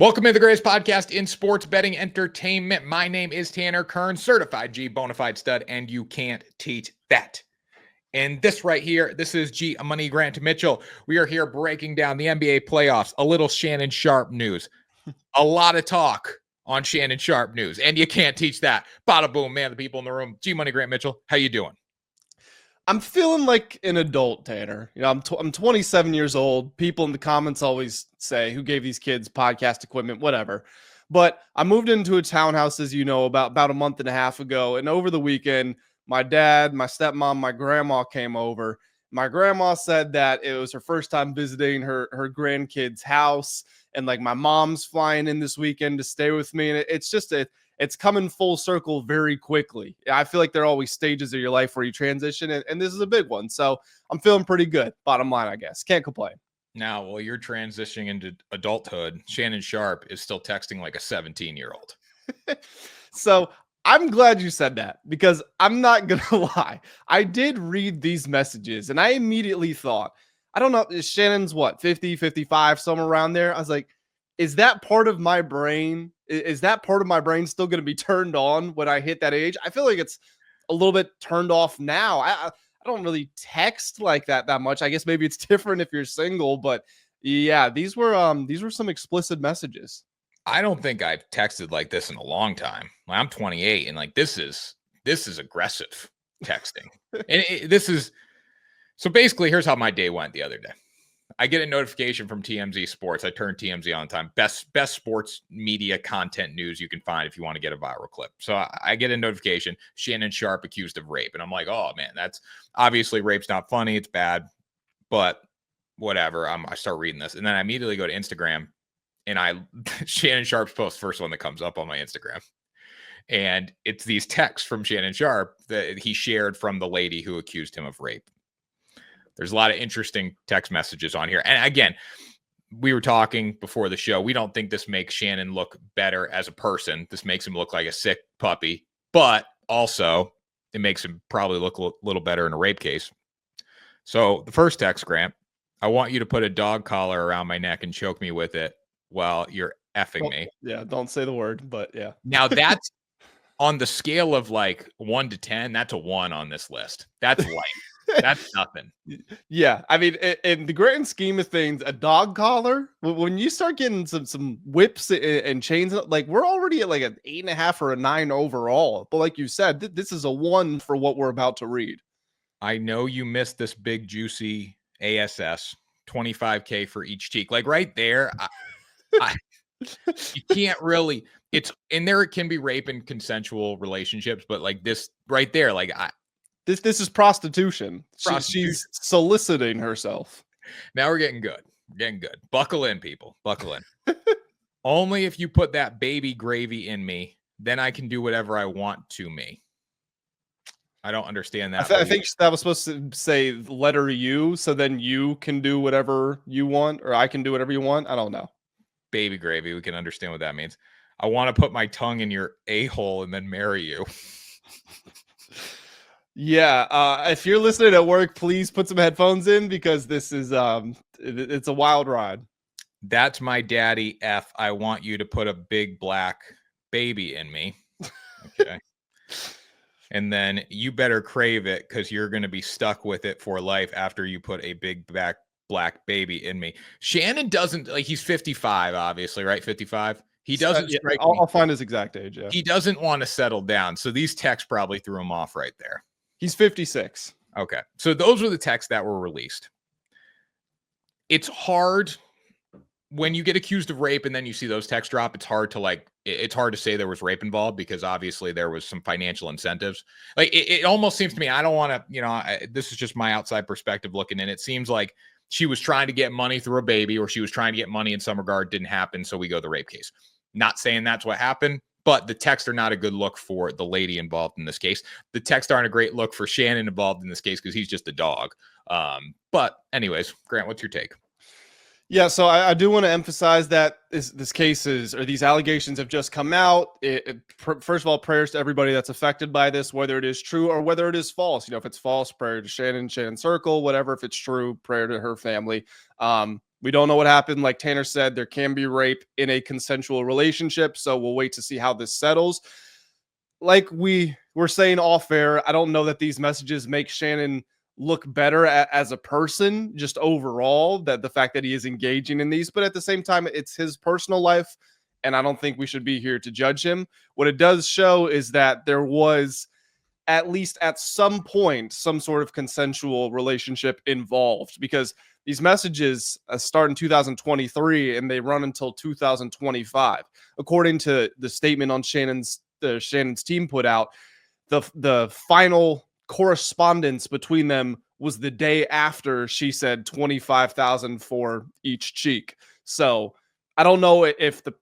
Welcome to the greatest podcast in sports betting entertainment. My name is Tanner Kern, certified G, bona fide stud, and you can't teach that. And this right here, this is G Money Grant Mitchell. We are here breaking down the NBA playoffs, a little Shannon Sharpe news, a lot of talk on Shannon Sharpe news, and you can't teach that. Bada boom, man, the people in the room. G Money Grant Mitchell, how you doing? I'm feeling like an adult, Tanner. You know, I'm 27 years old. People in the comments always say, who gave these kids podcast equipment, whatever. But I moved into a townhouse, as you know, about a month and a half ago. And over the weekend, my dad, my stepmom, my grandma came over. My grandma said that it was her first time visiting her grandkids' house. And like my mom's flying in this weekend to stay with me. And it's coming full circle very quickly. I feel like there are always stages of your life where you transition, and this is a big one. So I'm feeling pretty good. Bottom line, I guess. Can't complain. Now, while you're transitioning into adulthood, Shannon Sharpe is still texting like a 17-year-old. So I'm glad you said that, because I'm not going to lie. I did read these messages, and I immediately thought, I don't know, Shannon's what, 50, 55, somewhere around there? I was like, is that part of my brain? Is that part of my brain still going to be turned on when I hit that age? I feel like it's a little bit turned off now. I don't really text like that much. I guess maybe it's different if you're single, but yeah, these were some explicit messages. I don't think I've texted like this in a long time. I'm 28, and like this is aggressive texting. And this is so basically. Here's how my day went the other day. I get a notification from TMZ Sports. I turn TMZ on the time. Best sports media content news you can find if you want to get a viral clip. So I get a notification, Shannon Sharpe accused of rape. And I'm like, oh, man, that's obviously rape's not funny. It's bad. But whatever. I start reading this. And then I immediately go to Instagram. And Shannon Sharpe's post, first one that comes up on my Instagram. And it's these texts from Shannon Sharpe that he shared from the lady who accused him of rape. There's a lot of interesting text messages on here. And again, we were talking before the show. We don't think this makes Shannon look better as a person. This makes him look like a sick puppy. But also, it makes him probably look a little better in a rape case. So the first text, Grant, I want you to put a dog collar around my neck and choke me with it while you're effing me. Yeah, don't say the word, but yeah. Now that's on the scale of like 1 to 10. That's a 1 on this list. That's light. That's nothing. Yeah, I mean, in the grand scheme of things, a dog collar, when you start getting some whips and chains, like we're already at like an 8.5 or a 9 overall. But like you said, this is a 1 for what we're about to read. I know you missed this big juicy ASS, $25K for each cheek. Like right there, you can't really. It's in there. It can be rape and consensual relationships, but like this right there, like This is prostitution. She's soliciting herself. Now we're getting good. Getting good. Buckle in, people. Buckle in. Only if you put that baby gravy in me, then I can do whatever I want to me. I don't understand that. I think that was supposed to say letter U, so then you can do whatever you want, or I can do whatever you want. I don't know. Baby gravy. We can understand what that means. I want to put my tongue in your a-hole and then marry you. Yeah, if you're listening at work, please put some headphones in, because this is it's a wild ride. That's my daddy F. I want you to put a big black baby in me. Okay. And then you better crave it, because you're going to be stuck with it for life after you put a big black baby in me. Shannon doesn't, like, he's 55, obviously, right? 55. He doesn't strike me. I'll find his exact age. Yeah. He doesn't want to settle down. So these texts probably threw him off right there. He's 56. Okay. So those were the texts that were released. It's hard when you get accused of rape and then you see those texts drop. It's hard to say there was rape involved, because obviously there was some financial incentives. Like it almost seems to me, I don't want to, this is just my outside perspective looking in. It seems like she was trying to get money through a baby, or she was trying to get money in some regard. Didn't happen. So we go the rape case. Not saying that's what happened. But the texts are not a good look for the lady involved in this case. The texts aren't a great look for Shannon involved in this case, because he's just a dog. But anyways, Grant, what's your take? Yeah, so I do want to emphasize that this case is, or these allegations have just come out. First of all, prayers to everybody that's affected by this, whether it is true or whether it is false. If it's false, prayer to Shannon Circle, whatever. If it's true, prayer to her family. We don't know what happened. Like Tanner said, there can be rape in a consensual relationship. So we'll wait to see how this settles. Like we were saying off air, I don't know that these messages make Shannon look better as a person, just overall, that the fact that he is engaging in these, but at the same time, it's his personal life. And I don't think we should be here to judge him. What it does show is that there was, at least at some point, some sort of consensual relationship involved, because these messages start in 2023 and they run until 2025. According to the statement on Shannon's team put out, the final correspondence between them was the day after she said 25,000 for each cheek. So I don't know if the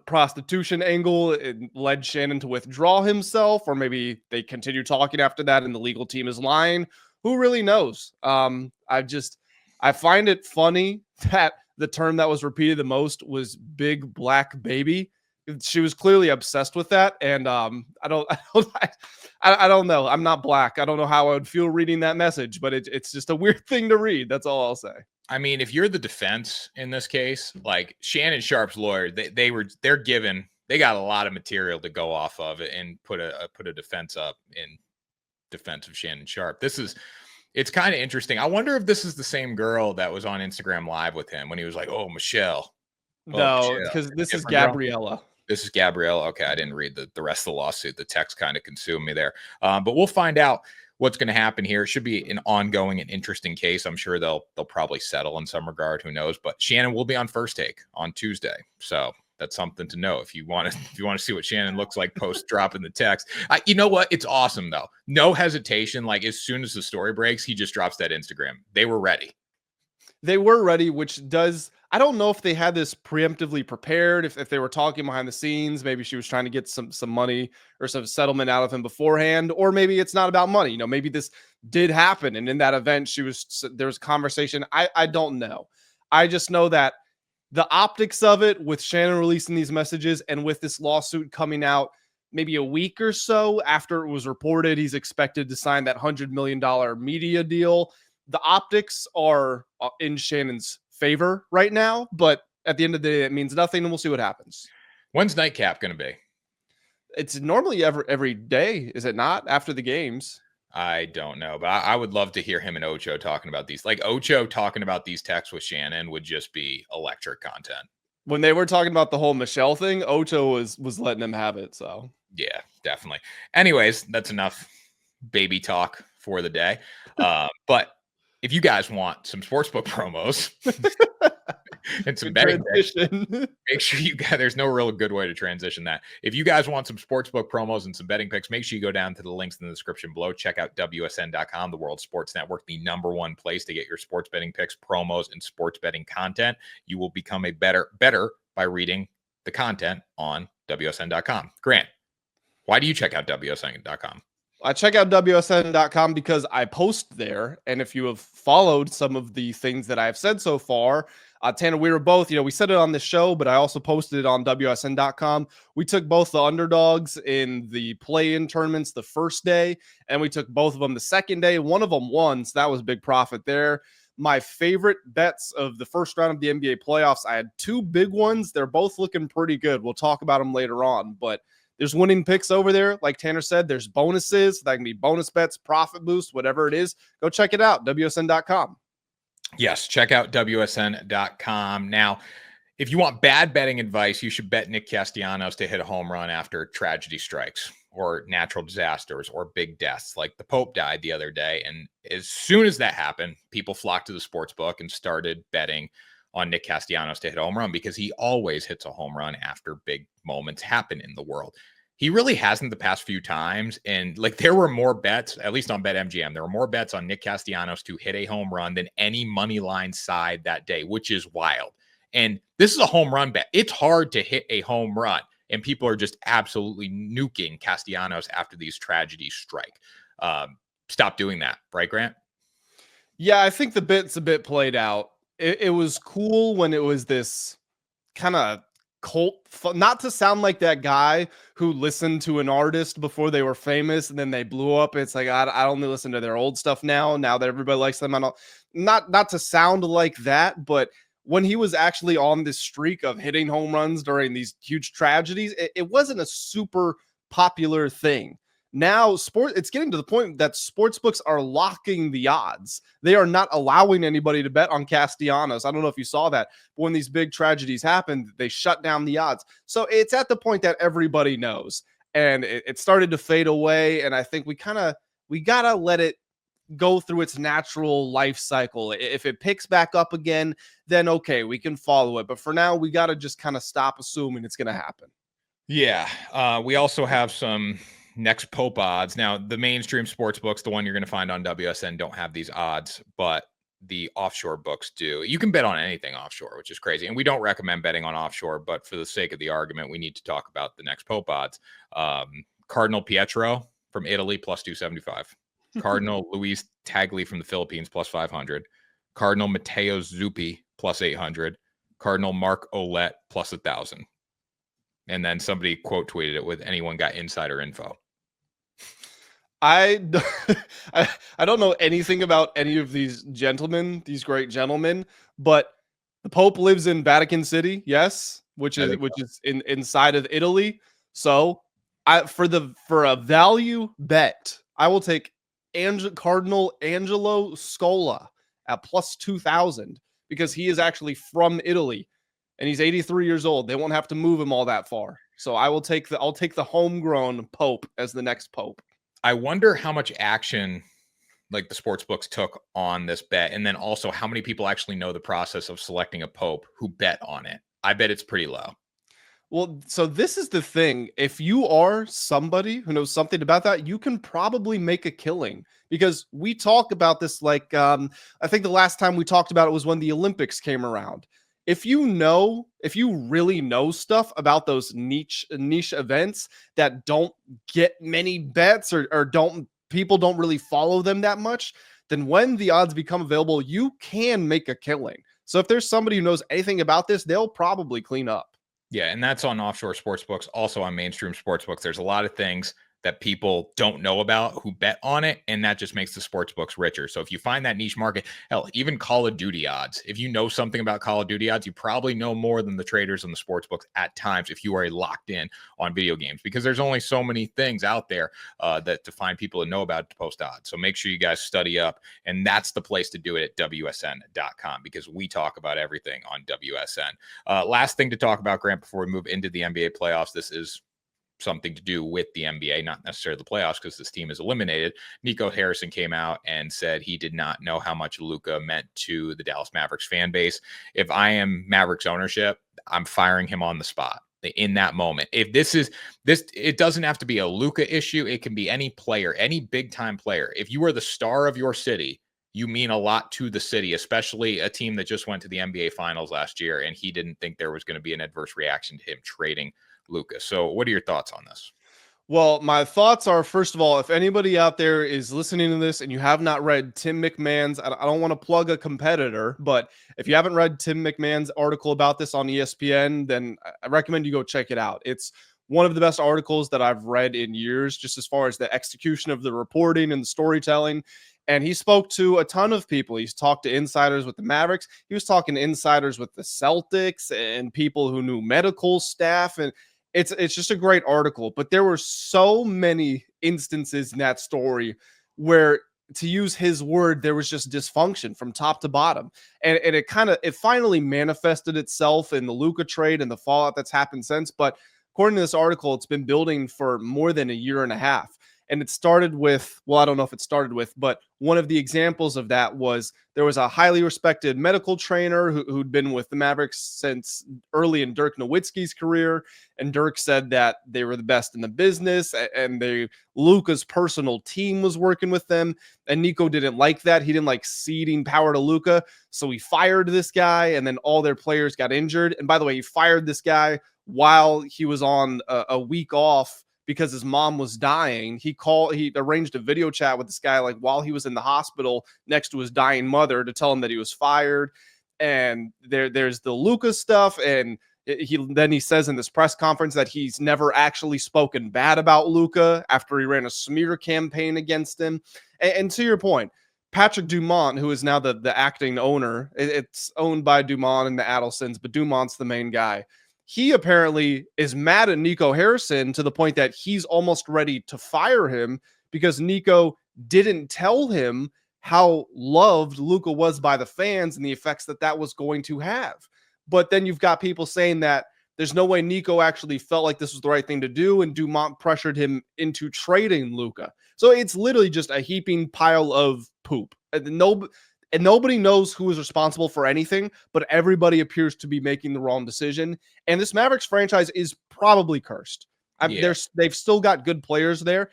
prostitution angle led Shannon to withdraw himself, or maybe they continue talking after that and the legal team is lying. Who really knows? I find it funny that the term that was repeated the most was big black baby. She was clearly obsessed with that. And I don't know. I'm not black. I don't know how I would feel reading that message, but it's just a weird thing to read. That's all I'll say. I mean, if you're the defense in this case, like Shannon Sharpe's lawyer, they got a lot of material to go off of it and put a defense up in defense of Shannon Sharpe. It's kind of interesting. I wonder if this is the same girl that was on Instagram Live with him when he was like, "Oh, Michelle." No, because this is Gabriella. This is Gabriella. Okay, I didn't read the rest of the lawsuit. The text kind of consumed me there. But we'll find out what's going to happen here. It should be an ongoing and interesting case. I'm sure they'll probably settle in some regard. Who knows? But Shannon will be on First Take on Tuesday, so that's something to know if you want to see what Shannon looks like post dropping the text. You know what? It's awesome though. No hesitation. Like as soon as the story breaks, he just drops that Instagram. They were ready. They were ready, which does, I don't know if they had this preemptively prepared, if they were talking behind the scenes, maybe she was trying to get some money or some settlement out of him beforehand, or maybe it's not about money. Maybe this did happen. And in that event, there was a conversation. I don't know. I just know that the optics of it with Shannon releasing these messages and with this lawsuit coming out maybe a week or so after it was reported he's expected to sign that $100 million media deal, the optics are in Shannon's favor right now, but at the end of the day, it means nothing, and we'll see what happens. When's nightcap going to be? It's normally every day, is it not? After the games. I don't know, but I would love to hear him and Ocho talking about these. Like Ocho talking about these texts with Shannon would just be electric content. When they were talking about the whole Michelle thing, Ocho was letting him have it. So yeah, definitely. Anyways, that's enough baby talk for the day. But if you guys want some sportsbook promos and some betting picks, make sure you guys, there's no real good way to transition that. If you guys want some sportsbook promos and some betting picks, make sure you go down to the links in the description below. Check out WSN.com, the World Sports Network, the #1 place to get your sports betting picks, promos, and sports betting content. You will become a better by reading the content on WSN.com. Grant, why do you check out WSN.com? I check out WSN.com because I post there. And if you have followed some of the things that I've said so far, Tanner, we were both, we said it on the show, but I also posted it on WSN.com. We took both the underdogs in the play-in tournaments the first day, and we took both of them the second day. One of them won, so that was big profit there. My favorite bets of the first round of the NBA playoffs, I had two big ones. They're both looking pretty good. We'll talk about them later on, but there's winning picks over there. Like Tanner said, there's bonuses. That can be bonus bets, profit boost, whatever it is. Go check it out, WSN.com. Yes, check out WSN.com. Now, if you want bad betting advice, you should bet Nick Castellanos to hit a home run after tragedy strikes or natural disasters or big deaths. Like the Pope died the other day. And as soon as that happened, people flocked to the sports book and started betting on Nick Castellanos to hit a home run because he always hits a home run after big moments happen in the world. He really hasn't the past few times. And like there were more bets, at least on BetMGM, there were more bets on Nick Castellanos to hit a home run than any money line side that day, which is wild. And this is a home run bet. It's hard to hit a home run. And people are just absolutely nuking Castellanos after these tragedies strike. Stop doing that. Right, Grant? Yeah, I think the bit's a bit played out. It was cool when it was this kind of cult, not to sound like that guy who listened to an artist before they were famous and then they blew up. It's like, I only listen to their old stuff now that everybody likes them. I don't, not to sound like that, but when he was actually on this streak of hitting home runs during these huge tragedies, it wasn't a super popular thing. Now, it's getting to the point that sports books are locking the odds. They are not allowing anybody to bet on Castellanos. I don't know if you saw that, but when these big tragedies happened, they shut down the odds. So it's at the point that everybody knows, and it started to fade away. And I think we gotta let it go through its natural life cycle. If it picks back up again, then okay, we can follow it. But for now, we gotta just kind of stop assuming it's gonna happen. Yeah, we also have some next Pope odds. Now, the mainstream sports books, the one you're going to find on WSN, don't have these odds, but the offshore books do. You can bet on anything offshore, which is crazy. And we don't recommend betting on offshore, but for the sake of the argument, we need to talk about the next Pope odds. Cardinal Pietro from Italy, plus 275. Cardinal Luis Tagli from the Philippines, plus 500. Cardinal Matteo Zuppi, plus 800. Cardinal Mark Ouellette, plus 1,000. And then somebody quote tweeted it with anyone got insider info. I don't know anything about any of these gentlemen, these great gentlemen, but the Pope lives in Vatican City, yes, which is inside of Italy. So for a value bet, I will take Cardinal Angelo Scola at plus 2,000 because he is actually from Italy and he's 83 years old. They won't have to move him all that far. So I'll take the homegrown Pope as the next Pope. I wonder how much action like the sports books took on this bet, and then also how many people actually know the process of selecting a Pope who bet on it. I bet it's pretty low. Well, so this is the thing. If you are somebody who knows something about that, you can probably make a killing because we talk about this like I think the last time we talked about it was when the Olympics came around. If you really know stuff about those niche events that don't get many bets or people don't really follow them that much, then when the odds become available, you can make a killing. So if there's somebody who knows anything about this, they'll probably clean up. Yeah, and that's on offshore sports books, also on mainstream sports books. There's a lot of things that people don't know about who bet on it, and that just makes the sports books richer. So if you find that niche market, hell, even Call of Duty odds, if you know something about Call of Duty odds, you probably know more than the traders on the sports books at times if you are locked in on video games, because there's only so many things out there that to find people to know about to post odds. So make sure you guys study up, and that's the place to do it at WSN.com because we talk about everything on WSN. Last thing to talk about, Grant, before we move into the NBA playoffs, this is something to do with the NBA, not necessarily the playoffs because this team is eliminated. Nico Harrison came out and said he did not know how much Luka meant to the Dallas Mavericks fan base. If I am Mavericks ownership, I'm firing him on the spot in that moment. If this, it doesn't have to be a Luka issue. It can be any player, any big time player. If you are the star of your city, you mean a lot to the city, especially a team that just went to the NBA finals last year. And he didn't think there was going to be an adverse reaction to him trading Luka. So what are your thoughts on this? Well, my thoughts are, first of all, if anybody out there is listening to this and you have not read Tim McMahon's, I don't want to plug a competitor, but if you haven't read Tim McMahon's article about this on ESPN, then I recommend you go check it out. It's one of the best articles that I've read in years, just as far as the execution of the reporting and the storytelling. And he spoke to a ton of people. He's talked to insiders with the Mavericks. He was talking to insiders with the Celtics and people who knew medical staff. And it's just a great article, but there were so many instances in that story where, to use his word, there was just dysfunction from top to bottom. And it finally manifested itself in the Luka trade and the fallout that's happened since. But according to this article, it's been building for more than a year and a half. And it started with, well, I don't know if it started with, but one of the examples of that was there was a highly respected medical trainer who'd been with the Mavericks since early in Dirk Nowitzki's career. And Dirk said that they were the best in the business and Luka's personal team was working with them. And Nico didn't like that. He didn't like ceding power to Luka. So he fired this guy and then all their players got injured. And by the way, he fired this guy while he was on a week off because his mom was dying. He arranged a video chat with this guy like while he was in the hospital next to his dying mother to tell him that he was fired. And there's the Luka stuff. And he says in this press conference that he's never actually spoken bad about Luka after he ran a smear campaign against him. And to your point, Patrick Dumont, who is now the acting owner, it's owned by Dumont and the Adelsons, but Dumont's the main guy. He apparently is mad at Nico Harrison to the point that he's almost ready to fire him because Nico didn't tell him how loved Luka was by the fans and the effects that was going to have. But then you've got people saying that there's no way Nico actually felt like this was the right thing to do, and Dumont pressured him into trading Luka. So it's literally just a heaping pile of poop. And nobody knows who is responsible for anything, but everybody appears to be making the wrong decision. And this Mavericks franchise is probably cursed. They've still got good players there.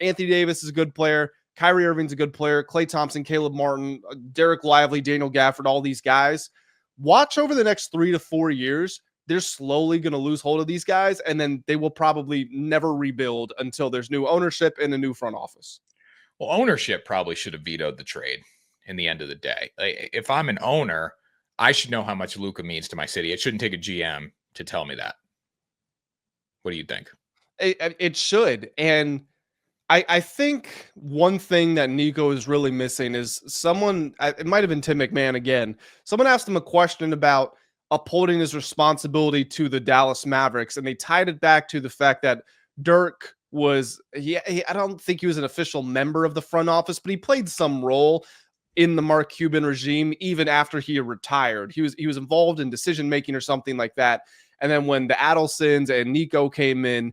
Anthony Davis is a good player. Kyrie Irving's a good player. Klay Thompson, Caleb Martin, Derek Lively, Daniel Gafford, all these guys. Watch over the next 3 to 4 years. They're slowly going to lose hold of these guys, and then they will probably never rebuild until there's new ownership and a new front office. Well, ownership probably should have vetoed the trade in the end of the day. Like, if I'm an owner, I should know how much Luka means to my city. It shouldn't take a GM to tell me that. What do you think? It should. And I think one thing that Nico is really missing is someone, it might have been Tim McMahon again. Someone asked him a question about upholding his responsibility to the Dallas Mavericks, and they tied it back to the fact that Dirk was, I don't think he was an official member of the front office, but he played some role in the Mark Cuban regime even after he retired. He was involved in decision making or something like that. And then when the Adelsons and Nico came in,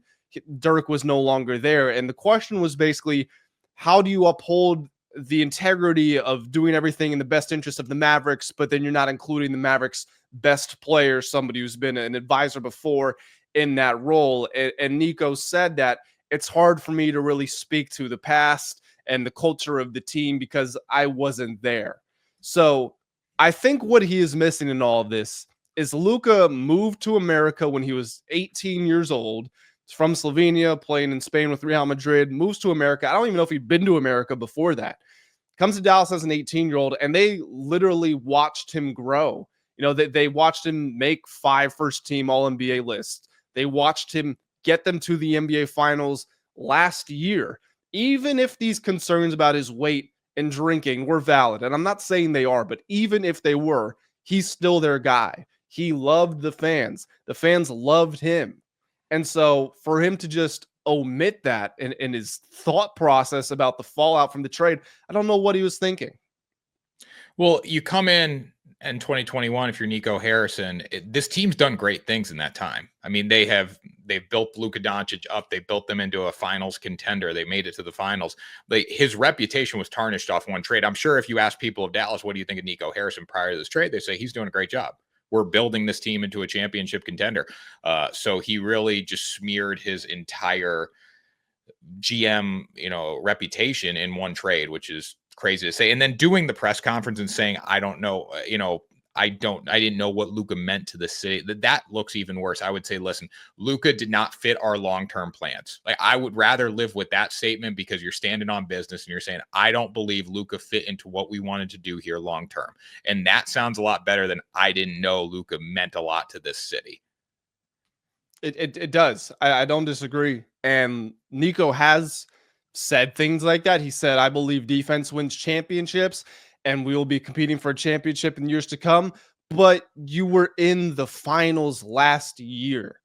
Dirk was no longer there. And the question was basically, how do you uphold the integrity of doing everything in the best interest of the Mavericks, but then you're not including the Mavericks' best player, somebody who's been an advisor before in that role? And Nico said that it's hard for me to really speak to the past and the culture of the team because I wasn't there. So I think what he is missing in all of this is Luka moved to America when he was 18 years old. He's from Slovenia, playing in Spain with Real Madrid, moves to America. I don't even know if he'd been to America before that. Comes to Dallas as an 18-year-old, and they literally watched him grow. They watched him make 5 first-team All-NBA lists. They watched him get them to the NBA Finals last year. Even if these concerns about his weight and drinking were valid, and I'm not saying they are, but even if they were, he's still their guy. He loved the fans. The fans loved him. And so for him to just omit that in his thought process about the fallout from the trade, I don't know what he was thinking. Well, you come in 2021, if you're Nico Harrison, this team's done great things in that time. I mean, they've built Luka Doncic up. They built them into a finals contender. They made it to the finals. His reputation was tarnished off one trade. I'm sure if you ask people of Dallas, what do you think of Nico Harrison prior to this trade? They say he's doing a great job. We're building this team into a championship contender. So he really just smeared his entire GM, reputation in one trade, which is crazy to say. And then doing the press conference and saying, I don't know, I didn't know what Luka meant to the city. That looks even worse. I would say, listen, Luka did not fit our long-term plans. Like, I would rather live with that statement because you're standing on business and you're saying, I don't believe Luka fit into what we wanted to do here long-term. And that sounds a lot better than I didn't know Luka meant a lot to this city. It does. I don't disagree. And Nico has said things like that. He said, I believe defense wins championships, and we will be competing for a championship in years to come. But you were in the finals last year.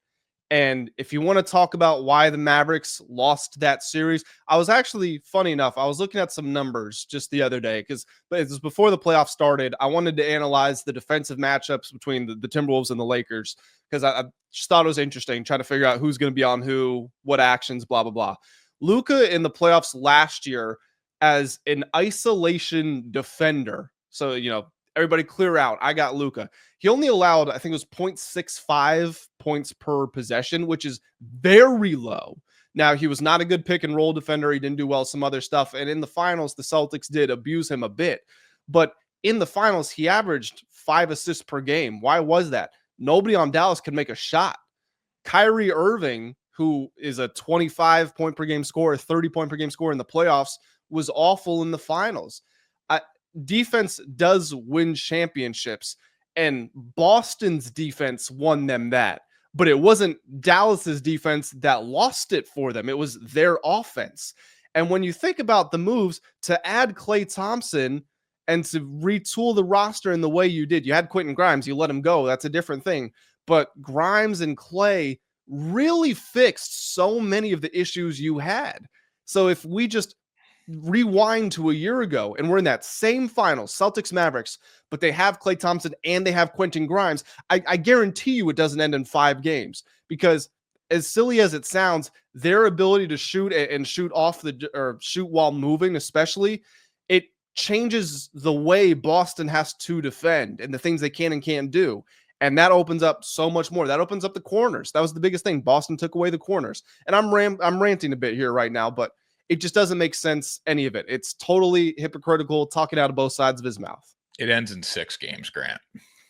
And if you want to talk about why the Mavericks lost that series, I was actually, funny enough, I was looking at some numbers just the other day because it was before the playoffs started. I wanted to analyze the defensive matchups between the Timberwolves and the Lakers because I just thought it was interesting trying to figure out who's going to be on who, what actions, blah, blah, blah. Luka in the playoffs last year as an isolation defender. So, everybody clear out. I got Luka. He only allowed, I think it was 0.65 points per possession, which is very low. Now, he was not a good pick and roll defender. He didn't do well some other stuff. And in the finals, the Celtics did abuse him a bit. But in the finals, he averaged 5 assists per game. Why was that? Nobody on Dallas could make a shot. Kyrie Irving, who is a 25 point per game scorer, 30 point per game scorer in the playoffs, was awful in the finals. Defense does win championships, and Boston's defense won them that. But it wasn't Dallas's defense that lost it for them. It was their offense. And when you think about the moves to add Klay Thompson and to retool the roster in the way you did, you had Quentin Grimes, you let him go. That's a different thing. But Grimes and Klay really fixed so many of the issues you had. So if we just rewind to a year ago and we're in that same final, Celtics Mavericks, but they have Klay Thompson and they have Quentin Grimes, I guarantee you it doesn't end in 5 games, because as silly as it sounds, their ability to shoot and shoot off the or shoot while moving, especially, it changes the way Boston has to defend and the things they can and can't do. And that opens up so much more. That opens up the corners. That was the biggest thing. Boston took away the corners. And I'm ranting a bit here right now, but it just doesn't make sense, any of it. It's totally hypocritical, talking out of both sides of his mouth. It ends in 6 games, Grant.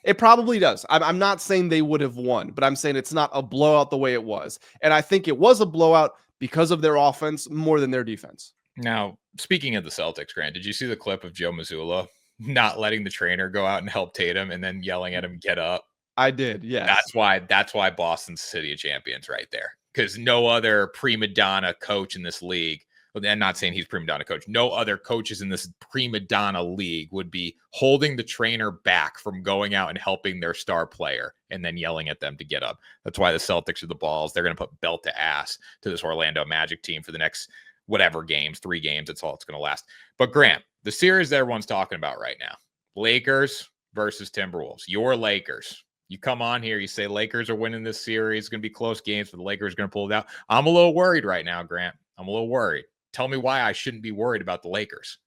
It probably does. I'm not saying they would have won, but I'm saying it's not a blowout the way it was. And I think it was a blowout because of their offense more than their defense. Now, speaking of the Celtics, Grant, did you see the clip of Joe Mazzulla not letting the trainer go out and help Tatum and then yelling at him, get up? I did, yes. That's why Boston's City of Champions right there. Because no other prima donna coach in this league, and not saying he's prima donna coach, no other coaches in this prima donna league would be holding the trainer back from going out and helping their star player and then yelling at them to get up. That's why the Celtics are the balls. They're going to put belt to ass to this Orlando Magic team for the next whatever games, 3 games. That's all it's going to last. But Grant, the series that everyone's talking about right now, Lakers versus Timberwolves. Your Lakers. You come on here, you say Lakers are winning this series. It's going to be close games, but the Lakers are going to pull it out. I'm a little worried right now, Grant. I'm a little worried. Tell me why I shouldn't be worried about the Lakers.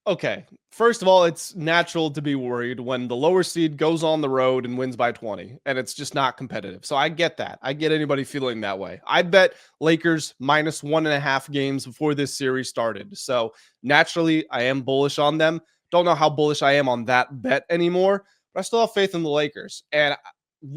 Okay. First of all, it's natural to be worried when the lower seed goes on the road and wins by 20, and it's just not competitive. So I get that. I get anybody feeling that way. I bet Lakers minus 1.5 games before this series started. So naturally, I am bullish on them. Don't know how bullish I am on that bet anymore, but I still have faith in the Lakers. And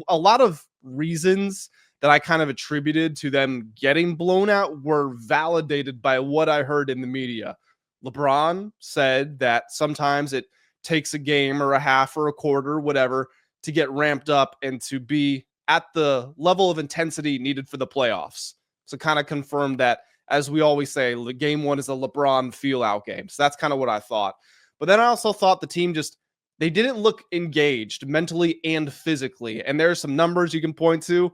a lot of reasons that I kind of attributed to them getting blown out were validated by what I heard in the media. LeBron said that sometimes it takes a game or a half or a quarter, whatever, to get ramped up and to be at the level of intensity needed for the playoffs. So kind of confirmed that, as we always say, game 1 is a LeBron feel out game. So that's kind of what I thought. But then I also thought the team they didn't look engaged mentally and physically. And there's some numbers you can point to.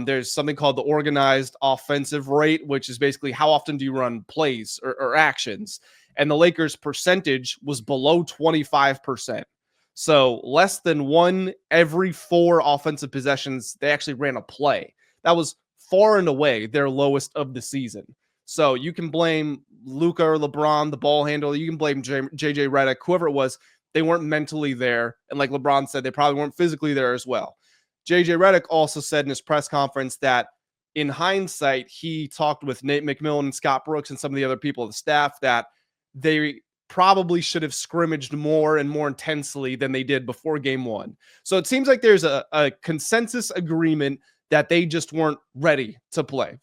There's something called the organized offensive rate, which is basically how often do you run plays or actions. And the Lakers' percentage was below 25%. So less than 1 every 4 offensive possessions, they actually ran a play. That was far and away their lowest of the season. So you can blame Luka or LeBron, the ball handler. You can blame JJ Redick, whoever it was. They weren't mentally there. And like LeBron said, they probably weren't physically there as well. JJ Redick also said in his press conference that in hindsight, he talked with Nate McMillan and Scott Brooks and some of the other people on the staff that they probably should have scrimmaged more and more intensely than they did before game 1. So it seems like there's a consensus agreement that they just weren't ready to play,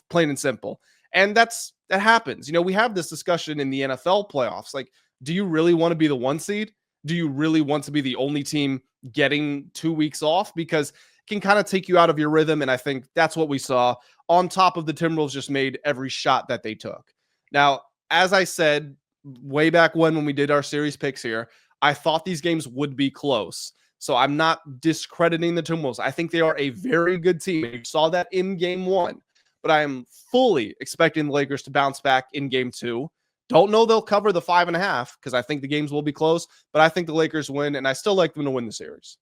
plain and simple. And that happens. You know, we have this discussion in the NFL playoffs. Like, do you really want to be the 1 seed? Do you really want to be the only team getting 2 weeks off? Because it can kind of take you out of your rhythm. And I think that's what we saw, on top of the Timberwolves just made every shot that they took. Now, as I said, way back when we did our series picks here, I thought these games would be close. So I'm not discrediting the Timberwolves. I think they are a very good team. You saw that in game 1, but I am fully expecting the Lakers to bounce back in game 2. Don't know they'll cover the 5.5 because I think the games will be close, but I think the Lakers win, and I still like them to win the series.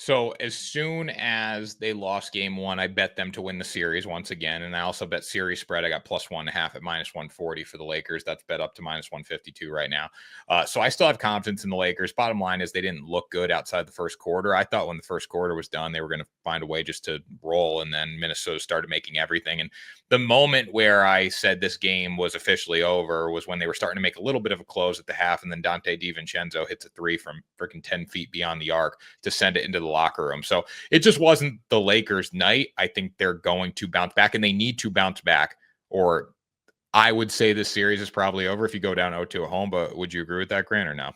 So as soon as they lost game 1, I bet them to win the series once again. And I also bet series spread. I got plus 1.5 at minus 140 for the Lakers. That's bet up to minus 152 right now. So I still have confidence in the Lakers. Bottom line is they didn't look good outside the first quarter. I thought when the first quarter was done, they were going to find a way just to roll. And then Minnesota started making everything. And the moment where I said this game was officially over was when they were starting to make a little bit of a close at the half. And then Dante DiVincenzo hits a 3 from freaking 10 feet beyond the arc to send it into the locker room. So it just wasn't the Lakers' night. I think they're going to bounce back, and they need to bounce back, or I would say this series is probably over if you go down 0-2 at home. But would you agree with that, Grant, or no?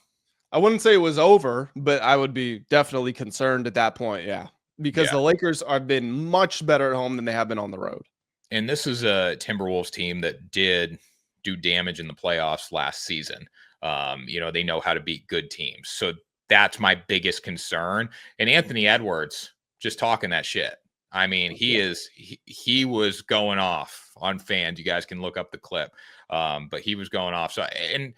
I wouldn't say it was over, but I would be definitely concerned at that point. Yeah, because the Lakers have been much better at home than they have been on the road. And this is a Timberwolves team that did do damage in the playoffs last season. They know how to beat good teams. So that's my biggest concern. And Anthony Edwards just talking that shit. I mean, he was going off on fans. You guys can look up the clip. But he was going off. So, and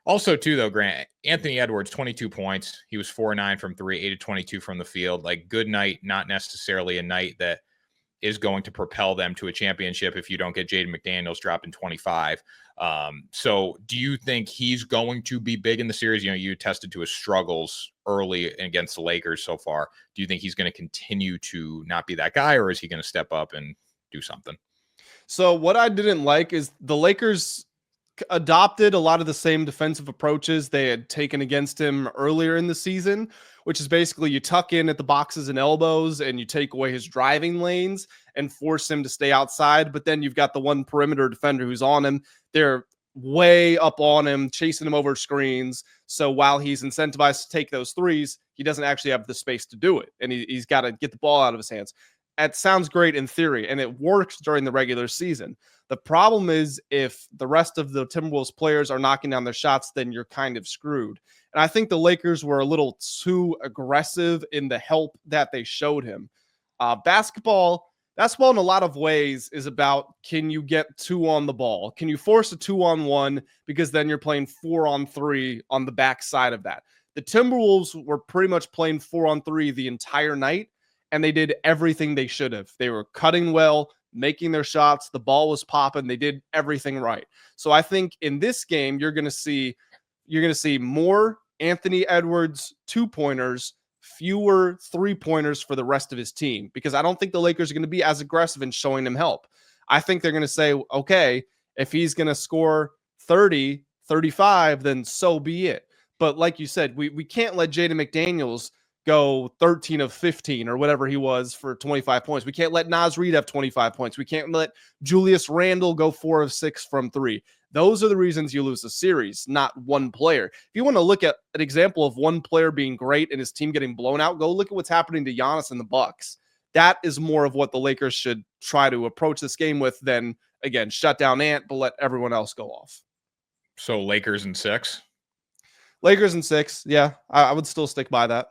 also too, though, Grant, Anthony Edwards, 22 points. He was 4-9 from 3, 8-22 from the field. Like, good night, not necessarily a night that is going to propel them to a championship if you don't get Jaden McDaniels dropping 25. So do you think he's going to be big in the series? You attested to his struggles early against the Lakers so far. Do you think he's going to continue to not be that guy, or is he going to step up and do something? So what I didn't like is the Lakers adopted a lot of the same defensive approaches they had taken against him earlier in the season, which is basically you tuck in at the boxes and elbows and you take away his driving lanes and force him to stay outside. But then you've got the one perimeter defender who's on him. They're way up on him, chasing him over screens. So while he's incentivized to take those threes, he doesn't actually have the space to do it. And he's got to get the ball out of his hands. That sounds great in theory, and it works during the regular season. The problem is if the rest of the Timberwolves players are knocking down their shots, then you're kind of screwed. And I think the Lakers were a little too aggressive in the help that they showed him. Basketball in a lot of ways is about, can you get 2 on the ball? Can you force a 2-on-1? Because then you're playing 4-on-3 on the backside of that. The Timberwolves were pretty much playing 4-on-3 the entire night, and they did everything they should have. They were cutting well, making their shots. The ball was popping. They did everything right. So I think in this game, you're going to see more Anthony Edwards 2-pointers, fewer 3-pointers for the rest of his team, because I don't think the Lakers are going to be as aggressive in showing him help. I think they're going to say, okay, if he's going to score 30, 35, then so be it. But like you said, we can't let Jaden McDaniels go 13 of 15 or whatever he was for 25 points. We can't let Naz Reid have 25 points. We can't let Julius Randle go 4 of 6 from 3. Those are the reasons you lose a series, not one player. If you want to look at an example of one player being great and his team getting blown out, go look at what's happening to Giannis and the Bucks. That is more of what the Lakers should try to approach this game with than, again, shut down Ant, but let everyone else go off. So Lakers in 6? Lakers in 6, yeah. I would still stick by that.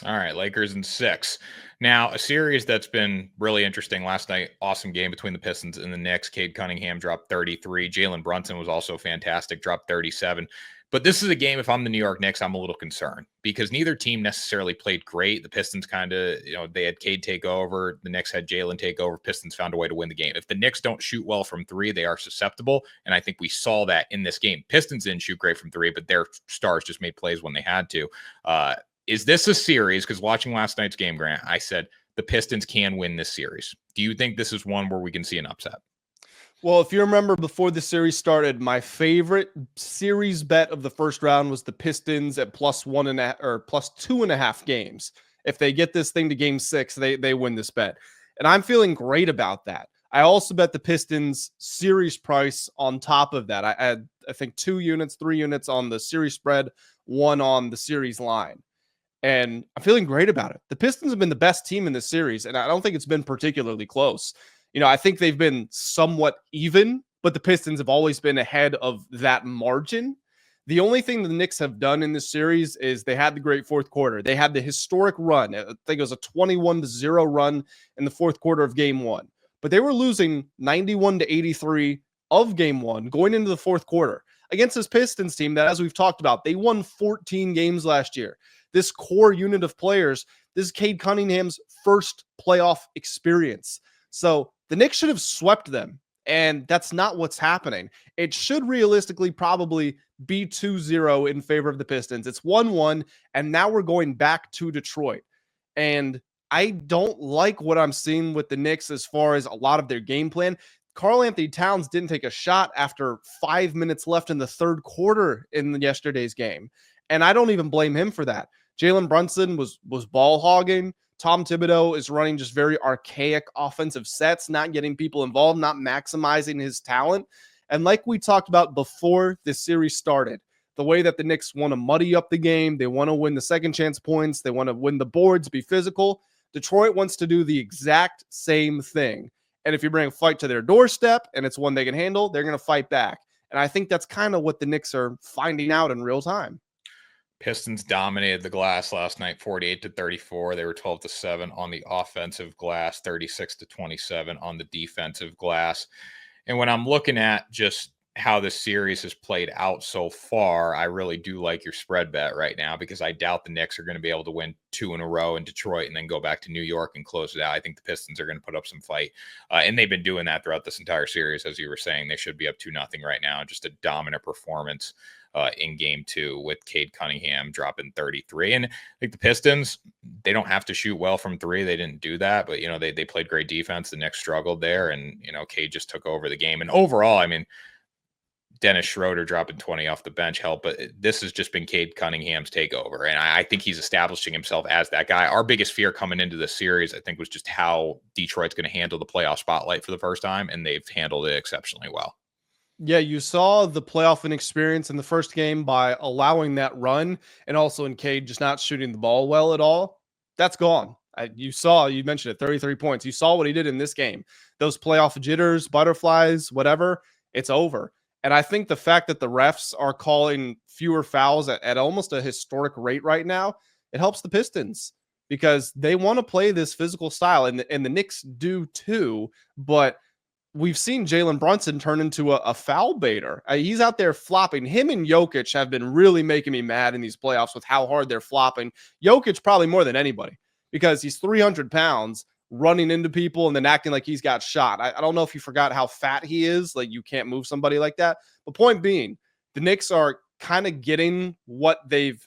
All right, Lakers in 6. Now, a series that's been really interesting last night, awesome game between the Pistons and the Knicks. Cade Cunningham dropped 33. Jalen Brunson was also fantastic, dropped 37. But this is a game, if I'm the New York Knicks, I'm a little concerned because neither team necessarily played great. The Pistons kind of, they had Cade take over. The Knicks had Jalen take over. Pistons found a way to win the game. If the Knicks don't shoot well from 3, they are susceptible. And I think we saw that in this game. Pistons didn't shoot great from 3, but their stars just made plays when they had to. Is this a series? Because watching last night's game, Grant, I said the Pistons can win this series. Do you think this is one where we can see an upset? Well, if you remember before the series started, my favorite series bet of the first round was the Pistons at +1.5 or +2.5 games. If they get this thing to game 6, they win this bet. And I'm feeling great about that. I also bet the Pistons series price on top of that. I had, I think, 3 units on the series spread, 1 on the series line. And I'm feeling great about it. The Pistons have been the best team in this series, and I don't think it's been particularly close. I think they've been somewhat even, but the Pistons have always been ahead of that margin. The only thing the Knicks have done in this series is they had the great fourth quarter. They had the historic run. I think it was a 21-0 run in the fourth quarter of game 1. But they were losing 91-83 of game 1 going into the fourth quarter against this Pistons team that, as we've talked about, they won 14 games last year. This core unit of players, this is Cade Cunningham's first playoff experience. So the Knicks should have swept them, and that's not what's happening. It should realistically probably be 2-0 in favor of the Pistons. It's 1-1, and now we're going back to Detroit. And I don't like what I'm seeing with the Knicks as far as a lot of their game plan. Karl-Anthony Towns didn't take a shot after 5 minutes left in the third quarter in yesterday's game. And I don't even blame him for that. Jalen Brunson was ball hogging. Tom Thibodeau is running just very archaic offensive sets, not getting people involved, not maximizing his talent. And like we talked about before this series started, the way that the Knicks want to muddy up the game, they want to win the second chance points, they want to win the boards, be physical. Detroit wants to do the exact same thing. And if you bring a fight to their doorstep and it's one they can handle, they're going to fight back. And I think that's kind of what the Knicks are finding out in real time. Pistons dominated the glass last night, 48-34. They were 12-7 on the offensive glass, 36-27 on the defensive glass. And when I'm looking at just how this series has played out so far, I really do like your spread bet right now because I doubt the Knicks are going to be able to win 2 in a row in Detroit and then go back to New York and close it out. I think the Pistons are going to put up some fight. And they've been doing that throughout this entire series. As you were saying, they should be up 2-0 right now. Just a dominant performance in game 2 with Cade Cunningham dropping 33. And I think the Pistons, they don't have to shoot well from 3. They didn't do that, but, they played great defense. The Knicks struggled there, and, Cade just took over the game. And overall, I mean, Dennis Schroeder dropping 20 off the bench helped, but this has just been Cade Cunningham's takeover. And I think he's establishing himself as that guy. Our biggest fear coming into this series, I think, was just how Detroit's going to handle the playoff spotlight for the first time, and they've handled it exceptionally well. Yeah, you saw the playoff inexperience in the first game by allowing that run, and also in Cade just not shooting the ball well at all. That's gone. You mentioned it, 33 points. You saw what he did in this game. Those playoff jitters, butterflies, whatever, it's over. And I think the fact that the refs are calling fewer fouls at almost a historic rate right now, it helps the Pistons because they want to play this physical style, and the Knicks do too, but we've seen Jalen Brunson turn into a foul baiter. He's out there flopping. Him and Jokic have been really making me mad in these playoffs with how hard they're flopping. Jokic probably more than anybody because he's 300 pounds running into people and then acting like he's got shot. I don't know if you forgot how fat he is. Like, you can't move somebody like that. But point being, the Knicks are kind of getting what they're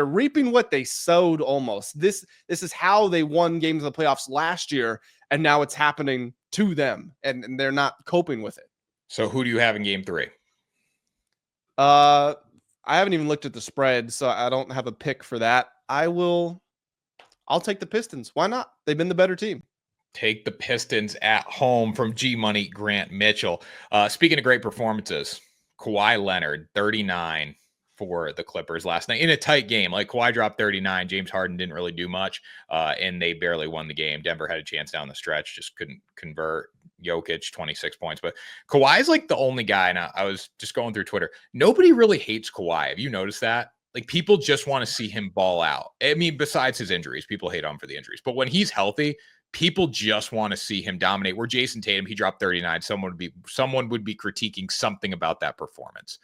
reaping what they sowed almost. This is how they won games in the playoffs last year, and now it's happening to them, and they're not coping with it. So who do you have in game 3? I haven't even looked at the spread, so I don't have a pick for that. I'll take the Pistons. Why not? They've been the better team. Take the Pistons at home from G Money Grant Mitchell. Speaking of great performances, Kawhi Leonard, 39 for the Clippers last night in a tight game. Like, Kawhi dropped 39. James Harden didn't really do much, and they barely won the game. Denver had a chance down the stretch, just couldn't convert. Jokic, 26 points. But Kawhi is like the only guy, and I was just going through Twitter. Nobody really hates Kawhi. Have you noticed that? Like, people just want to see him ball out. I mean, besides his injuries, people hate him for the injuries. But when he's healthy, people just want to see him dominate. Where Jason Tatum, he dropped 39. Someone would be critiquing something about that performance.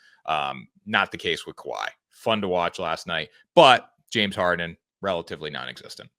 Not the case with Kawhi. Fun to watch last night, but James Harden, relatively non-existent.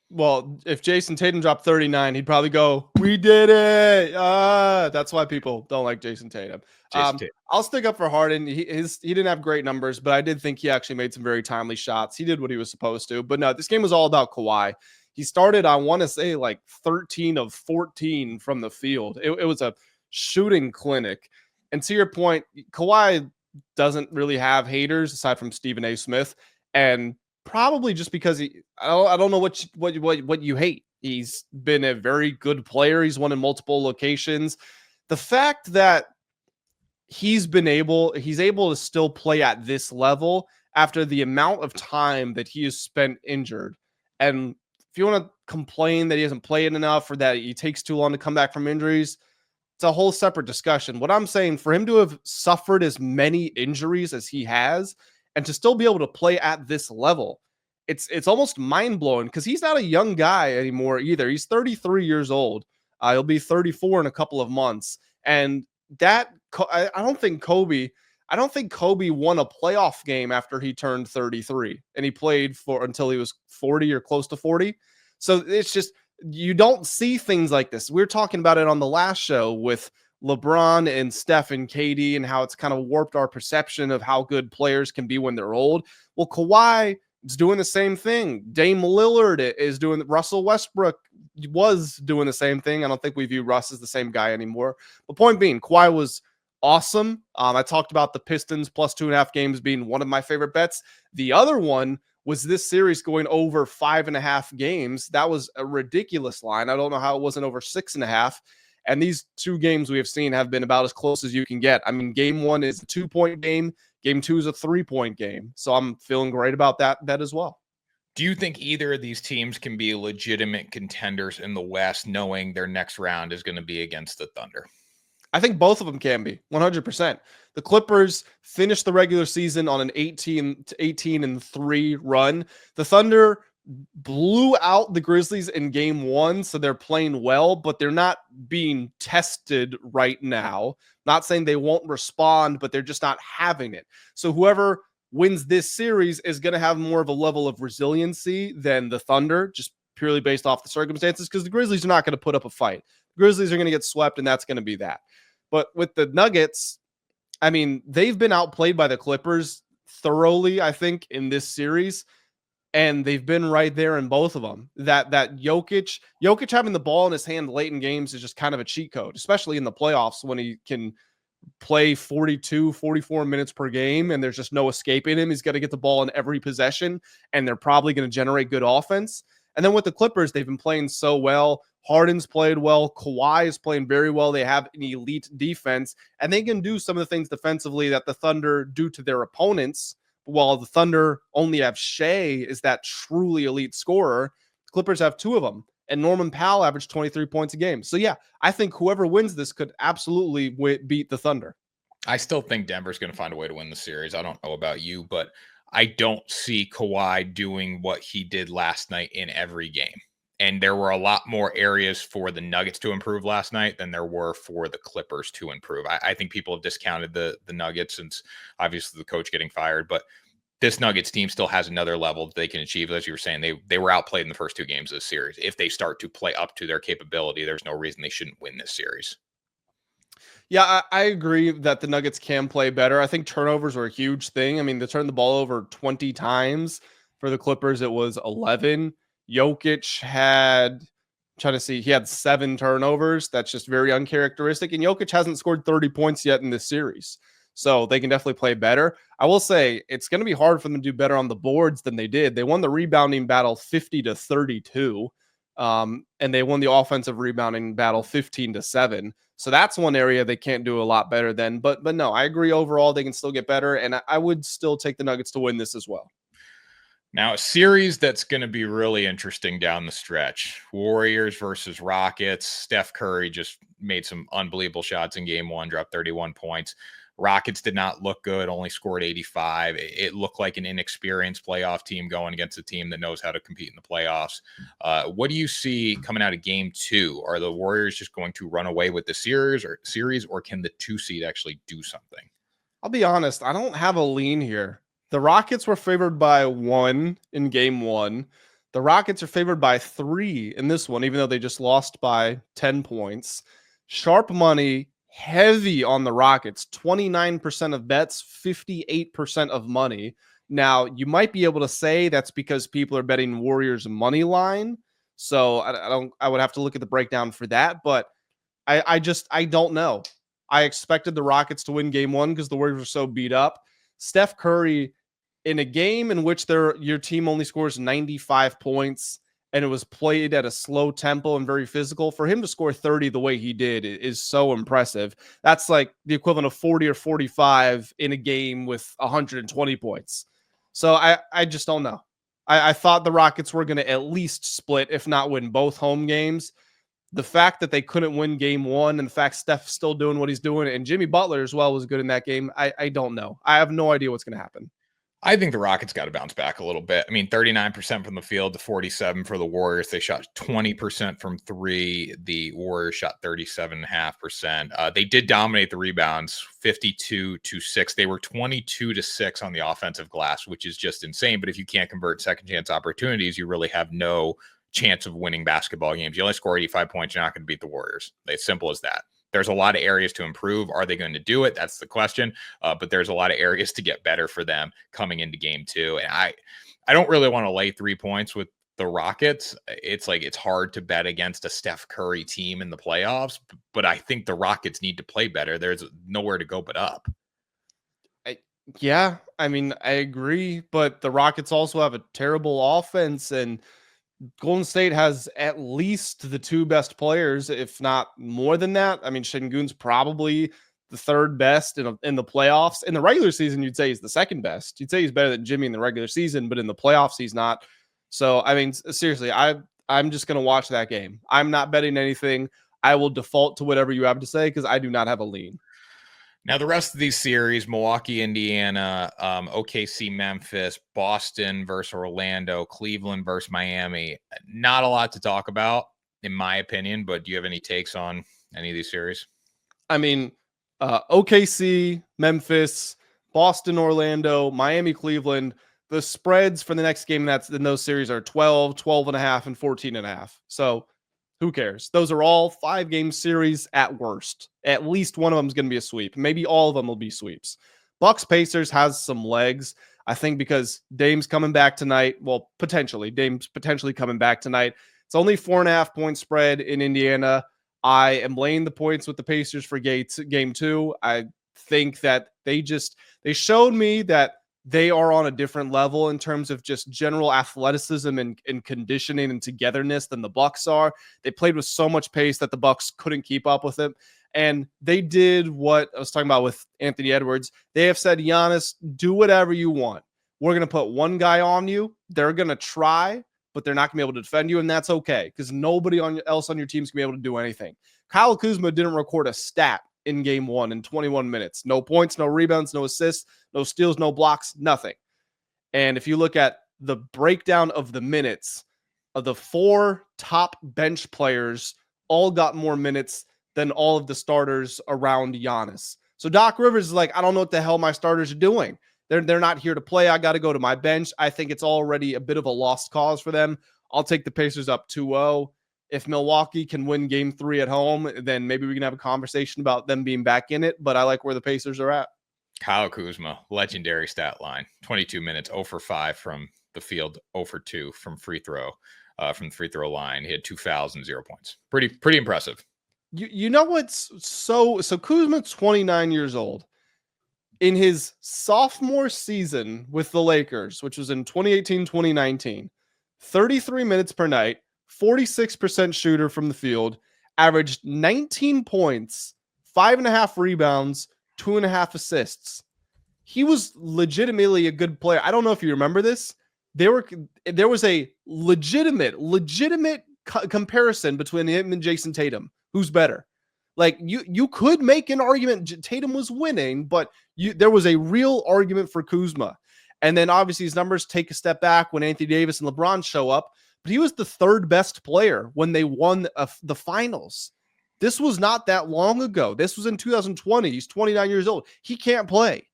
Well, if Jason Tatum dropped 39, he'd probably go, "We did it." That's why people don't like Jason Tatum. I'll stick up for Harden. He didn't have great numbers, but I did think he actually made some very timely shots. He did what he was supposed to. But no, this game was all about Kawhi. He started, I want to say, like 13 of 14 from the field. It was a shooting clinic. And to your point, Kawhi doesn't really have haters aside from Stephen A. Smith, and probably just because I don't know what you hate. He's been a very good player. He's won in multiple locations. The fact that he's able to still play at this level after the amount of time that he has spent injured, and if you want to complain that he hasn't played enough or that he takes too long to come back from injuries, it's a whole separate discussion. What I'm saying, for him to have suffered as many injuries as he has and to still be able to play at this level, it's almost mind-blowing because he's not a young guy anymore either. He's 33 years old. He'll be 34 in a couple of months. And that I don't think Kobe won a playoff game after he turned 33, and he played until he was 40 or close to 40. So it's just, you don't see things like this. We were talking about it on the last show with LeBron and Steph and KD and how it's kind of warped our perception of how good players can be when they're old. Well, Kawhi is doing the same thing. Dame Lillard is doing, Russell Westbrook was doing the same thing. I don't think we view Russ as the same guy anymore. But point being, Kawhi was awesome. I talked about the Pistons plus 2.5 games being one of my favorite bets. The other one was this series going over 5.5 games. That was a ridiculous line. I don't know how it wasn't over 6.5. And these two games we have seen have been about as close as you can get. I mean, game 1 is a 2-point game. Game 2 is a 3-point game. So I'm feeling great about that bet as well. Do you think either of these teams can be legitimate contenders in the West, knowing their next round is going to be against the Thunder? I think both of them can be 100%. The Clippers finished the regular season on an 18-3 run. The Thunder blew out the Grizzlies in game 1, so they're playing well, but they're not being tested right now. Not saying they won't respond, but they're just not having it. So whoever wins this series is going to have more of a level of resiliency than the Thunder, just purely based off the circumstances, because the Grizzlies are not going to put up a fight. The Grizzlies are going to get swept, and that's going to be that. But with the Nuggets, I mean, they've been outplayed by the Clippers thoroughly, I think, in this series. And they've been right there in both of them. That Jokic having the ball in his hand late in games is just kind of a cheat code, especially in the playoffs when he can play 42, 44 minutes per game and there's just no escaping him. He's got to get the ball in every possession, and they're probably going to generate good offense. And then with the Clippers, they've been playing so well. Harden's played well. Kawhi is playing very well. They have an elite defense, and they can do some of the things defensively that the Thunder do to their opponents. While the Thunder only have Shea is that truly elite scorer, the Clippers have two of them. And Norman Powell averaged 23 points a game. So, yeah, I think whoever wins this could absolutely beat the Thunder. I still think Denver's going to find a way to win the series. I don't know about you, but I don't see Kawhi doing what he did last night in every game. And there were a lot more areas for the Nuggets to improve last night than there were for the Clippers to improve. I think people have discounted the Nuggets since obviously the coach getting fired, but this Nuggets team still has another level they can achieve. As you were saying, they were outplayed in the first two games of the series. If they start to play up to their capability, there's no reason they shouldn't win this series. Yeah, I agree that the Nuggets can play better. I think turnovers were a huge thing. I mean, they turned the ball over 20 times. For the Clippers, it was 11. Jokic had, he had 7 turnovers. That's just very uncharacteristic. And Jokic hasn't scored 30 points yet in this series. So they can definitely play better. I will say it's going to be hard for them to do better on the boards than they did. They won the rebounding battle 50-32. And they won the offensive rebounding battle 15-7. So that's one area they can't do a lot better than. But no, I agree overall they can still get better. And I would still take the Nuggets to win this as well. Now, a series that's going to be really interesting down the stretch. Warriors versus Rockets. Steph Curry just made some unbelievable shots in game 1, dropped 31 points. Rockets did not look good, only scored 85. It looked like an inexperienced playoff team going against a team that knows how to compete in the playoffs. What do you see coming out of game 2? Are the Warriors just going to run away with the series, or can the 2 seed actually do something? I'll be honest, I don't have a lean here. The Rockets were favored by 1 in game 1. The Rockets are favored by 3 in this one, even though they just lost by 10 points. Sharp money, heavy on the Rockets, 29% of bets, 58% of money. Now, you might be able to say that's because people are betting Warriors money line. So I would have to look at the breakdown for that, but I don't know. I expected the Rockets to win game 1 because the Warriors were so beat up. Steph Curry, in a game in which your team only scores 95 points and it was played at a slow tempo and very physical, for him to score 30 the way he did is so impressive. That's like the equivalent of 40 or 45 in a game with 120 points. So I just don't know. I thought the Rockets were going to at least split, if not win both home games. The fact that they couldn't win game 1 and the fact Steph's still doing what he's doing and Jimmy Butler as well was good in that game, I don't know. I have no idea what's going to happen. I think the Rockets got to bounce back a little bit. I mean, 39% from the field to 47% for the Warriors. They shot 20% from 3. The Warriors shot 37.5%. They did dominate the rebounds, 52-6. They were 22-6 on the offensive glass, which is just insane. But if you can't convert second chance opportunities, you really have no chance of winning basketball games. You only score 85 points, you're not going to beat the Warriors. It's simple as that. There's a lot of areas to improve. Are they going to do it? That's the question. But there's a lot of areas to get better for them coming into game 2. And I don't really want to lay 3 points with the Rockets. It's like it's hard to bet against a Steph Curry team in the playoffs. But I think the Rockets need to play better. There's nowhere to go but up. Yeah, I mean, I agree. But the Rockets also have a terrible offense, and Golden State has at least the 2 best players, if not more than that. I mean, Şengün's probably the 3rd best in the playoffs. In the regular season, you'd say he's the 2nd best. You'd say he's better than Jimmy in the regular season, but in the playoffs, he's not. So, I mean, seriously, I'm just going to watch that game. I'm not betting anything. I will default to whatever you have to say because I do not have a lean. Now, the rest of these series, Milwaukee, Indiana, OKC, Memphis, Boston versus Orlando, Cleveland versus Miami, not a lot to talk about, in my opinion, but do you have any takes on any of these series? I mean, OKC, Memphis, Boston, Orlando, Miami, Cleveland, the spreads for the next game that's in those series are 12, 12 and a half, and 14 and a half. So who cares? Those are all 5-game series at worst. At least one of them is going to be a sweep. Maybe all of them will be sweeps. Bucks Pacers has some legs, I think, because Dame's coming back tonight. Well, potentially. Dame's potentially coming back tonight. It's only 4.5 point spread in Indiana. I am laying the points with the Pacers for game 2. I think that they showed me that they are on a different level in terms of just general athleticism and conditioning and togetherness than the Bucks are. They played with so much pace that the Bucks couldn't keep up with it. And they did what I was talking about with Anthony Edwards. They have said, Giannis, do whatever you want. We're going to put one guy on you. They're going to try, but they're not going to be able to defend you, and that's okay because nobody else on your team is going to be able to do anything. Kyle Kuzma didn't record a stat in game 1 in 21 minutes. No points, no rebounds, no assists, no steals, no blocks, nothing. And if you look at the breakdown of the minutes of the 4 top bench players, all got more minutes than all of the starters around Giannis. So Doc Rivers is like, I don't know what the hell my starters are doing. They're not here to play. I got to go to my bench. I think it's already a bit of a lost cause for them. I'll take the Pacers up 2-0. If Milwaukee can win game 3 at home, then maybe we can have a conversation about them being back in it. But I like where the Pacers are at. Kyle Kuzma, legendary stat line, 22 minutes, 0 for 5 from the field, 0 for 2 from free throw line. He had 2 fouls and 0 points. Pretty impressive. You know what's so Kuzma's 29 years old. In his sophomore season with the Lakers, which was in 2018-2019, 33 minutes per night, 46% shooter from the field, averaged 19 points, 5.5 rebounds, 2.5 assists. He was legitimately a good player. I don't know if you remember this. There was a legitimate comparison between him and Jason Tatum. Who's better? Like you could make an argument Tatum was winning, but there was a real argument for Kuzma. And then obviously his numbers take a step back when Anthony Davis and LeBron show up, but he was the 3rd best player when they won the finals. This was not that long ago. This was in 2020. He's 29 years old. He can't play.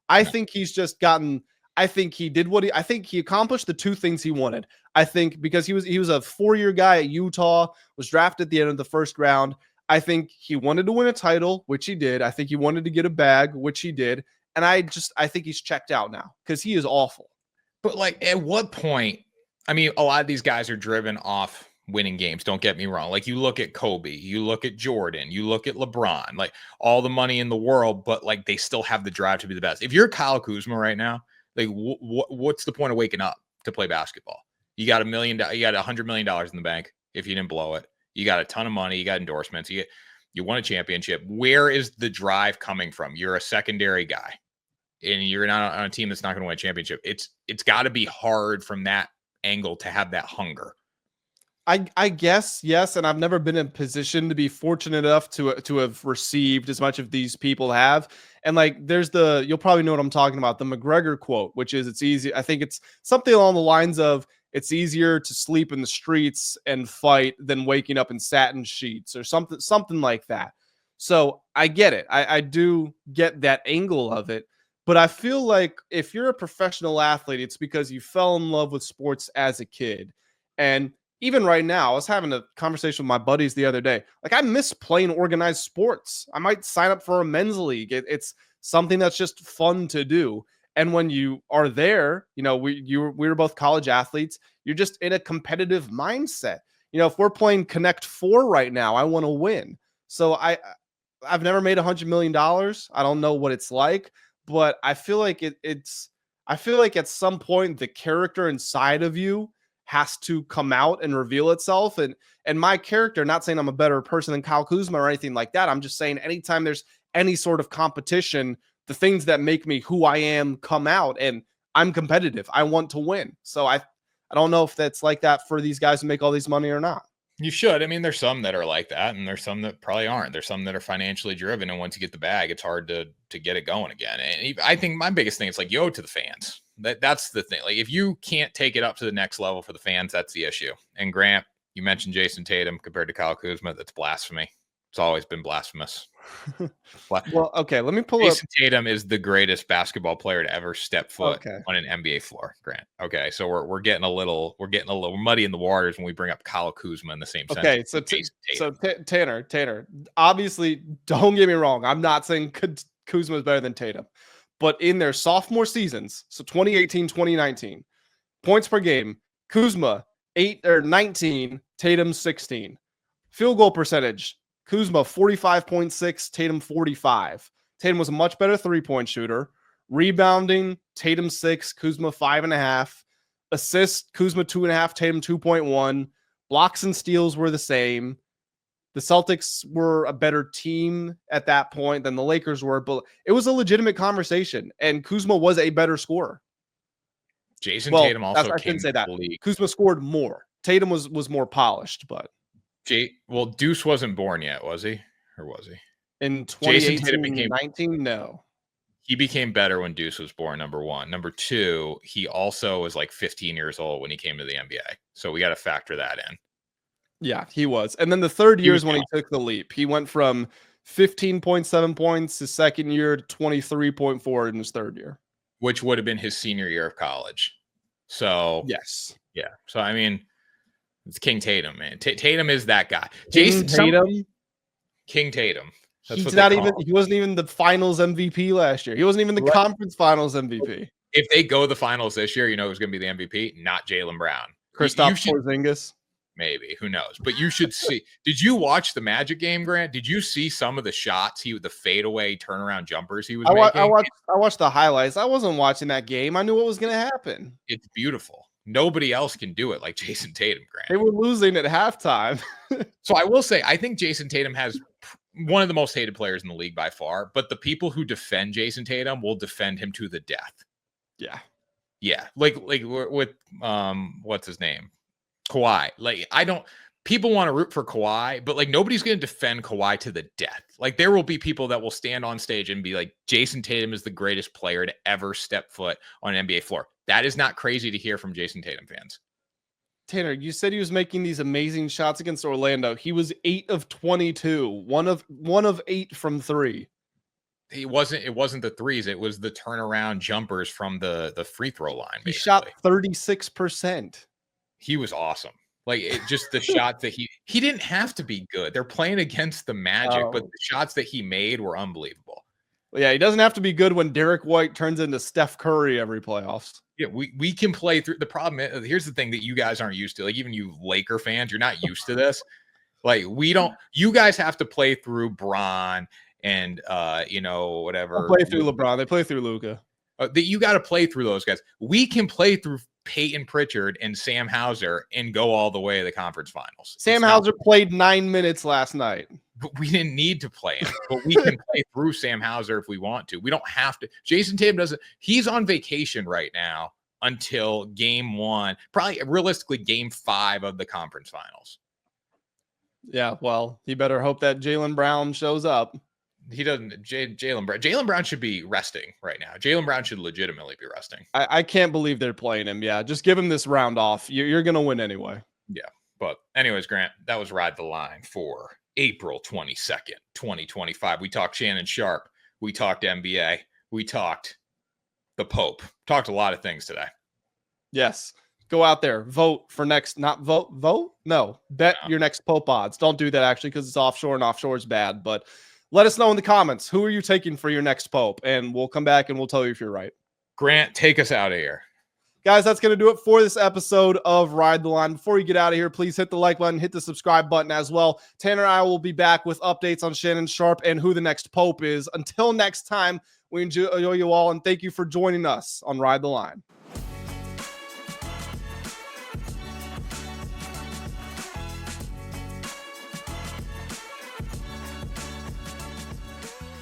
I think he's just gotten, I think he accomplished the 2 things he wanted. I think because he was a 4-year guy at Utah, was drafted at the end of the 1st round. I think he wanted to win a title, which he did. I think he wanted to get a bag, which he did. And I think he's checked out now because he is awful. But like, at what point? I mean, a lot of these guys are driven off winning games. Don't get me wrong. Like, you look at Kobe, you look at Jordan, you look at LeBron, like all the money in the world, but like they still have the drive to be the best. If you're Kyle Kuzma right now, like what's the point of waking up to play basketball? You got $1 million, you got $100 million in the bank if you didn't blow it. You got a ton of money. You got endorsements. You won a championship. Where is the drive coming from? You're a secondary guy, and you're not on a team that's not going to win a championship. It's got to be hard from that angle to have that hunger. I guess, yes, and I've never been in a position to be fortunate enough to have received as much of these people have. And like, you'll probably know what I'm talking about, the McGregor quote, which is, it's easy. I think it's something along the lines of, it's easier to sleep in the streets and fight than waking up in satin sheets or something like that. So I get it. I do get that angle of it. But I feel like if you're a professional athlete, it's because you fell in love with sports as a kid. And even right now, I was having a conversation with my buddies the other day. Like, I miss playing organized sports. I might sign up for a men's league. It's something that's just fun to do. And when you are there, you know, we were both college athletes. You're just in a competitive mindset. You know, if we're playing Connect 4 right now, I want to win. So I've never made $100 million. I don't know what it's like, but I feel like I feel like at some point the character inside of you has to come out and reveal itself. And my character, not saying I'm a better person than Kyle Kuzma or anything like that. I'm just saying anytime there's any sort of competition, the things that make me who I am come out, and I'm competitive. I want to win. So I don't know if that's like that for these guys who make all these money or not. You should. I mean, there's some that are like that, and there's some that probably aren't. There's some that are financially driven, and once you get the bag, it's hard to get it going again. And I think my biggest thing is like, yo, to the fans. That's the thing. Like, if you can't take it up to the next level for the fans, that's the issue. And Grant, you mentioned Jason Tatum compared to Kyle Kuzma. That's blasphemy. It's always been blasphemous. Well, okay, let me pull Jason Tatum is the greatest basketball player to ever step foot Okay. on an NBA floor, Grant. Okay, so we're getting a little muddy in the waters when we bring up Kyle Kuzma in the same sense. Okay, so Tanner, obviously, don't get me wrong. I'm not saying Kuzma is better than Tatum, but in their sophomore seasons, so 2018, 2019, points per game, Kuzma 8 or 19, Tatum 16. Field goal percentage, Kuzma 45.6, Tatum 45. Tatum was a much better 3-point shooter. Rebounding, Tatum 6, Kuzma 5.5. Assists, Kuzma 2.5, Tatum 2.1. Blocks and steals were the same. The Celtics were a better team at that point than the Lakers were, but it was a legitimate conversation, and Kuzma was a better scorer. Tatum also I came didn't say to that. the league. Kuzma scored more. Tatum was more polished, but Deuce wasn't born yet, was he? Or was he? In Jason Tatum 2018-19, no. He became better when Deuce was born, number one. Number two, he also was like 15 years old when he came to the NBA. So we got to factor that in. Yeah, he was. And then the third year is when he took the leap. He went from 15.7 points his second year to 23.4 in his third year. Which would have been his senior year of college. So, yes. Yeah. So, I mean, it's King Tatum, man. Tatum is that guy. King Tatum. That's he wasn't even the finals MVP last year. He wasn't even the conference finals MVP. If they go the finals this year, you know who's going to be the MVP? Not Jaylen Brown. Kristaps Porzingis. Maybe. Who knows? But you should see. Did you watch the Magic game, Grant? Did you see some of the shots the fadeaway turnaround jumpers he was making? I watched the highlights. I wasn't watching that game. I knew what was going to happen. It's beautiful. Nobody else can do it like Jason Tatum, Grant. They were losing at halftime. So I will say, I think Jason Tatum has one of the most hated players in the league by far, but the people who defend Jason Tatum will defend him to the death. Yeah. Yeah. Like with, what's his name? Kawhi. Like, people want to root for Kawhi, but like nobody's going to defend Kawhi to the death. Like, there will be people that will stand on stage and be like, Jason Tatum is the greatest player to ever step foot on an NBA floor. That is not crazy to hear from Jason Tatum fans. Tanner, you said he was making these amazing shots against Orlando. He was 8 of 22, one of 8 from 3. It wasn't the threes. It was the turnaround jumpers from the free throw line. He shot 36%. He was awesome. Like, just the shots that he didn't have to be good. They're playing against the Magic, but the shots that he made were unbelievable. Well, yeah, he doesn't have to be good when Derek White turns into Steph Curry every playoffs. Yeah, we can play through. The problem is, here's the thing that you guys aren't used to. Like, even you Laker fans, you're not used to this. Like, you guys have to play through Bron and whatever. They'll play through LeBron. They play through Luka. You got to play through those guys. We can play through Peyton Pritchard and Sam Hauser and go all the way to the conference finals. Sam Hauser played 9 minutes last night. But we didn't need to play him. But we can play through Sam Hauser if we want to. We don't have to. Jason Tatum doesn't. He's on vacation right now until game 1, probably realistically game 5 of the conference finals. Yeah, well, he better hope that Jaylen Brown shows up. He doesn't. Jaylen Brown should be resting right now. Jaylen Brown should legitimately be resting. I can't believe they're playing him. Yeah, just give him this round off. You're going to win anyway. Yeah. But anyways, Grant, that was Ride the Line for April 22nd, 2025. We talked Shannon Sharpe. We talked NBA. We talked the Pope. Talked a lot of things today. Yes. Go out there. Vote for next. Not vote. Vote? No. Bet your next Pope odds. Don't do that, actually, because it's offshore and offshore is bad. But let us know in the comments. Who are you taking for your next Pope? And we'll come back and we'll tell you if you're right. Grant, take us out of here. Guys, that's going to do it for this episode of Ride the Line. Before you get out of here, please hit the like button, hit the subscribe button as well. Tanner and I will be back with updates on Shannon Sharpe and who the next Pope is. Until next time, we enjoy you all, and thank you for joining us on Ride the Line.